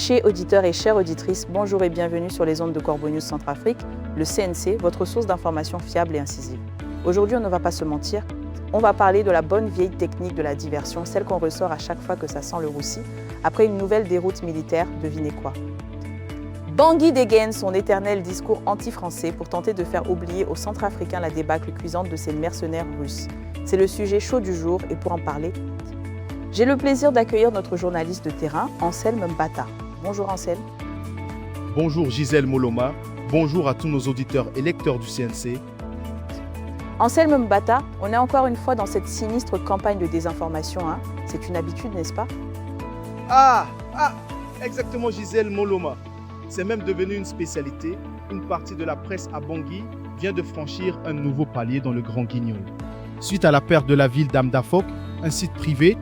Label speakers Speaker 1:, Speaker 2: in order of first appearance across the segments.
Speaker 1: Chers auditeurs et chères auditrices, bonjour et bienvenue sur les ondes de Corbeau News Centrafrique, le CNC, votre source d'information fiable et incisive. Aujourd'hui, on ne va pas se mentir, on va parler de la bonne vieille technique de la diversion, celle qu'on ressort à chaque fois que ça sent le roussi, après une nouvelle déroute militaire, devinez quoi? Bangui dégaine son éternel discours anti-français pour tenter de faire oublier aux Centrafricains la débâcle cuisante de ces mercenaires russes. C'est le sujet chaud du jour et pour en parler, j'ai le plaisir d'accueillir notre journaliste de terrain, Anselme Mbata. Bonjour Anselme.
Speaker 2: Bonjour Gisèle Moloma, bonjour à tous nos auditeurs et lecteurs du CNC.
Speaker 1: Anselme Mbata, on est encore une fois dans cette sinistre campagne de désinformation. Hein. C'est une habitude, n'est-ce pas?
Speaker 2: Exactement Gisèle Moloma. C'est même devenu une spécialité. Une partie de la presse à Bangui vient de franchir un nouveau palier dans le Grand Guignol. Suite à la perte de la ville d'Amdafok, un site privé,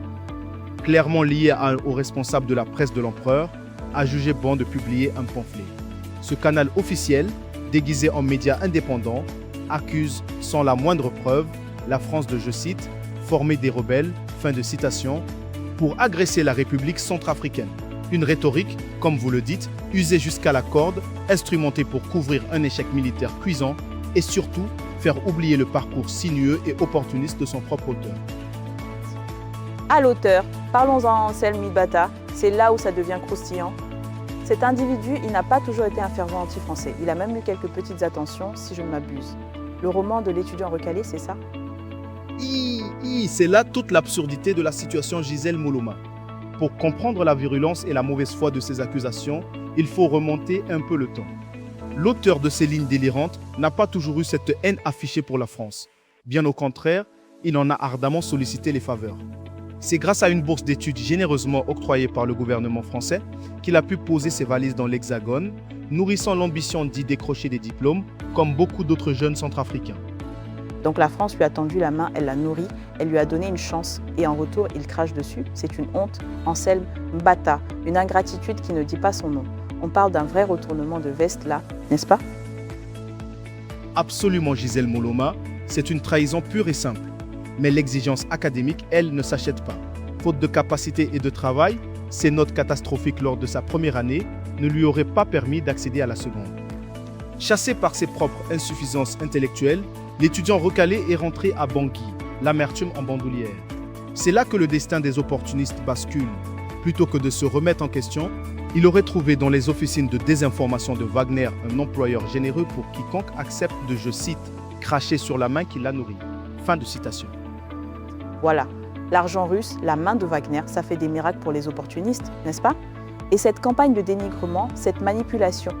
Speaker 2: clairement lié aux responsables de la presse de l'empereur, a jugé bon de publier un pamphlet. Ce canal officiel, déguisé en média indépendant, accuse sans la moindre preuve la France de, je cite, former des rebelles, fin de citation, pour agresser la République centrafricaine. Une rhétorique, comme vous le dites, usée jusqu'à la corde, instrumentée pour couvrir un échec militaire cuisant et surtout faire oublier le parcours sinueux et opportuniste de son propre auteur.
Speaker 1: À l'auteur, parlons-en Anselme Mbata, c'est là où ça devient croustillant. Cet individu, il n'a pas toujours été un fervent anti-français. Il a même eu quelques petites attentions, si je ne m'abuse. Le roman de l'étudiant recalé, c'est ça?
Speaker 2: C'est là toute l'absurdité de la situation Gisèle Moloma. Pour comprendre la virulence et la mauvaise foi de ces accusations, il faut remonter un peu le temps. L'auteur de ces lignes délirantes n'a pas toujours eu cette haine affichée pour la France. Bien au contraire, il en a ardemment sollicité les faveurs. C'est grâce à une bourse d'études généreusement octroyée par le gouvernement français qu'il a pu poser ses valises dans l'Hexagone, nourrissant l'ambition d'y décrocher des diplômes, comme beaucoup d'autres jeunes centrafricains.
Speaker 1: Donc la France lui a tendu la main, elle l'a nourri, elle lui a donné une chance et en retour, il crache dessus. C'est une honte. Anselme Mbata, une ingratitude qui ne dit pas son nom. On parle d'un vrai retournement de veste là, n'est-ce pas?
Speaker 2: Absolument Gisèle Moloma, c'est une trahison pure et simple. Mais l'exigence académique, elle, ne s'achète pas. Faute de capacité et de travail, ses notes catastrophiques lors de sa première année ne lui auraient pas permis d'accéder à la seconde. Chassé par ses propres insuffisances intellectuelles, l'étudiant recalé est rentré à Bangui, l'amertume en bandoulière. C'est là que le destin des opportunistes bascule. Plutôt que de se remettre en question, il aurait trouvé dans les officines de désinformation de Wagner un employeur généreux pour quiconque accepte de, je cite, cracher sur la main qui l'a nourri. Fin de citation.
Speaker 1: Voilà, l'argent russe, la main de Wagner, ça fait des miracles pour les opportunistes, n'est-ce pas? Et cette campagne de dénigrement, cette manipulation,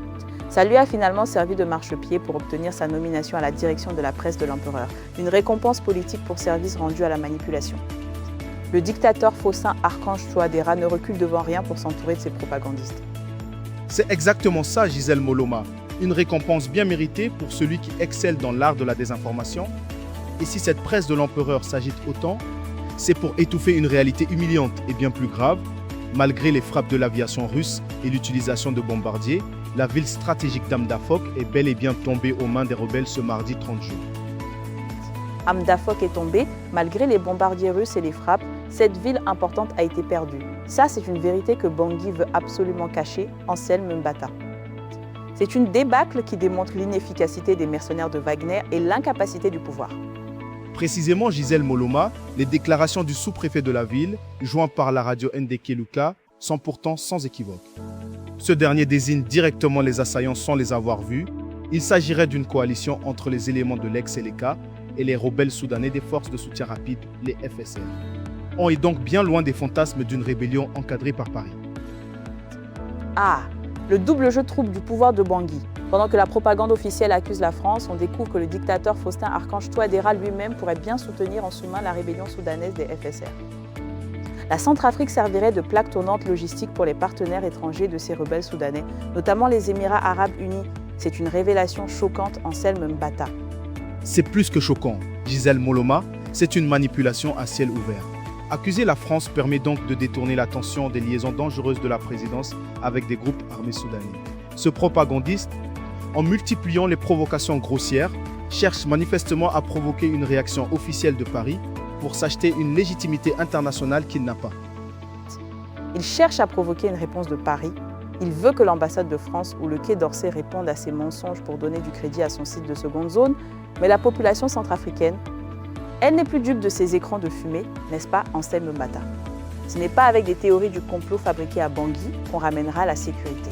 Speaker 1: ça lui a finalement servi de marchepied pour obtenir sa nomination à la direction de la presse de l'empereur, une récompense politique pour service rendu à la manipulation. Le dictateur Faustin Archange Touadéra ne recule devant rien pour s'entourer de ses propagandistes.
Speaker 2: C'est exactement ça, Gisèle Moloma. Une récompense bien méritée pour celui qui excelle dans l'art de la désinformation. Et si cette presse de l'empereur s'agite autant, c'est pour étouffer une réalité humiliante et bien plus grave. Malgré les frappes de l'aviation russe et l'utilisation de bombardiers, la ville stratégique d'Amdafok est bel et bien tombée aux mains des rebelles ce mardi 30 juin.
Speaker 1: Amdafok est tombée, malgré les bombardiers russes et les frappes, cette ville importante a été perdue. Ça, c'est une vérité que Bangui veut absolument cacher, Anselme Mbata. C'est une débâcle qui démontre l'inefficacité des mercenaires de Wagner et l'incapacité du pouvoir.
Speaker 2: Précisément, Gisèle Moloma, les déclarations du sous-préfet de la ville, joint par la radio Ndeke Luka, sont pourtant sans équivoque. Ce dernier désigne directement les assaillants sans les avoir vus. Il s'agirait d'une coalition entre les éléments de l'ex-Seleka et les rebelles soudanais des forces de soutien rapide, les FSR. On est donc bien loin des fantasmes d'une rébellion encadrée par Paris.
Speaker 1: Le double jeu trouble du pouvoir de Bangui. Pendant que la propagande officielle accuse la France, on découvre que le dictateur Faustin Archange Touadéra lui-même pourrait bien soutenir en sous-main la rébellion soudanaise des FSR. La Centrafrique servirait de plaque tournante logistique pour les partenaires étrangers de ces rebelles soudanais, notamment les Émirats arabes unis. C'est une révélation choquante, Anselme Mbata.
Speaker 2: C'est plus que choquant. Gisèle Moloma, c'est une manipulation à ciel ouvert. Accuser la France permet donc de détourner l'attention des liaisons dangereuses de la présidence avec des groupes armés soudanais. Ce propagandiste, en multipliant les provocations grossières, cherche manifestement à provoquer une réaction officielle de Paris pour s'acheter une légitimité internationale qu'il n'a pas.
Speaker 1: Il cherche à provoquer une réponse de Paris. Il veut que l'ambassade de France ou le Quai d'Orsay répondent à ces mensonges pour donner du crédit à son site de seconde zone, mais la population centrafricaine, elle n'est plus dupe de ces écrans de fumée, n'est-ce pas, Anselme Mbata? Ce n'est pas avec des théories du complot fabriquées à Bangui qu'on ramènera la sécurité.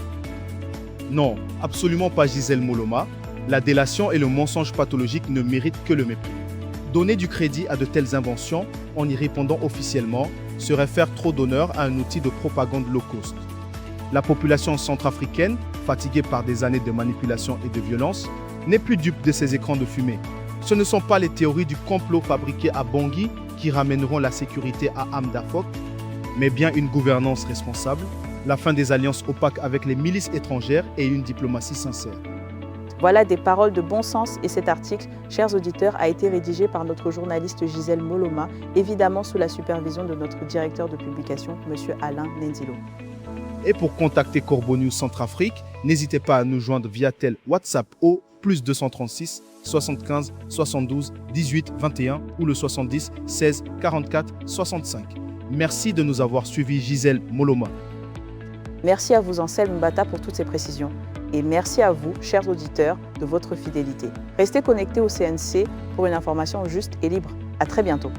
Speaker 2: Non, absolument pas Gisèle Moloma. La délation et le mensonge pathologique ne méritent que le mépris. Donner du crédit à de telles inventions, en y répondant officiellement, serait faire trop d'honneur à un outil de propagande low cost. La population centrafricaine, fatiguée par des années de manipulation et de violence, n'est plus dupe de ces écrans de fumée. Ce ne sont pas les théories du complot fabriquées à Bangui qui ramèneront la sécurité à Amdafok, mais bien une gouvernance responsable, la fin des alliances opaques avec les milices étrangères et une diplomatie sincère.
Speaker 1: Voilà des paroles de bon sens et cet article, chers auditeurs, a été rédigé par notre journaliste Gisèle Moloma, évidemment sous la supervision de notre directeur de publication, M. Alain Nenzilo.
Speaker 2: Et pour contacter Corbeau News Centrafrique, n'hésitez pas à nous joindre via tel WhatsApp au +236 75 72 18 21 ou le 70 16 44 65. Merci de nous avoir suivis, Gisèle Moloma.
Speaker 1: Merci à vous, Anselme Mbata, pour toutes ces précisions. Et merci à vous, chers auditeurs, de votre fidélité. Restez connectés au CNC pour une information juste et libre. À très bientôt.